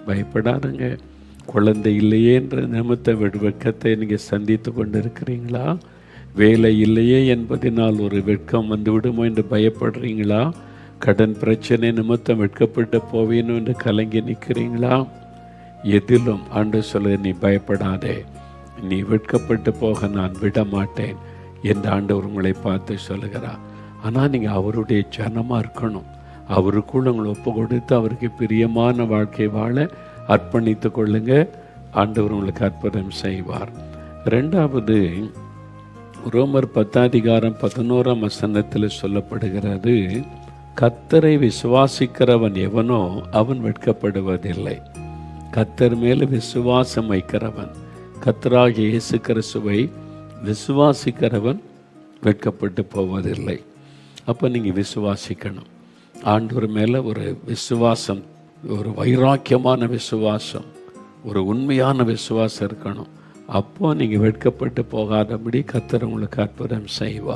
பயப்படாதுங்க. குழந்தை இல்லையே என்ற நிமித்த வெட்கத்தை நீங்கள் சந்தித்து கொண்டு இருக்கிறீங்களா? வேலை இல்லையே என்பதனால் ஒரு வெட்கம் வந்துவிடுமோ என்று பயப்படுறீங்களா? கடன் பிரச்சனை நிமித்தம் வெட்கப்பட்டு போவேணும் என்று கலங்கி நிற்கிறீங்களா? எதிலும் ஆண்டவர் சொல்ல, நீ பயப்படாதே, நீ வெட்கப்பட்டு போக நான் விட மாட்டேன் என்று ஆண்டவர் உங்களை பார்த்து சொல்லுகிறார். ஆனால் நீங்கள் அவருடைய ஜனமாக இருக்கணும். அவருக்குள்ள உங்களை ஒப்பு கொடுத்து அவருக்கு பிரியமான வாழ்க்கை வாழ அர்ப்பணித்து கொள்ளுங்க. ஆண்டவர் உங்களுக்கு அற்புதம் செய்வார். ரெண்டாவது, ரோமர் 10:11 சொல்லப்படுகிறது, கர்த்தரை விசுவாசிக்கிறவன் எவனோ அவன் வெட்கப்படுவதில்லை. கர்த்தர் மேல் விசுவாசம் வைக்கிறவன், கர்த்தராகிய இயேசு கிறிஸ்துவை விசுவாசிக்கிறவன் வெட்கப்பட்டு போவதில்லை. அப்போ நீங்கள் விசுவாசிக்கணும். ஆண்டவர் மேலே ஒரு விசுவாசம், ஒரு வைராக்கியமான விசுவாசம், ஒரு உண்மையான விசுவாசம் இருக்கணும். அப்போ நீங்கள் வெட்கப்பட்டு போகாதபடி கர்த்தர் உங்களுக்கு அற்புதம் செய்வார்.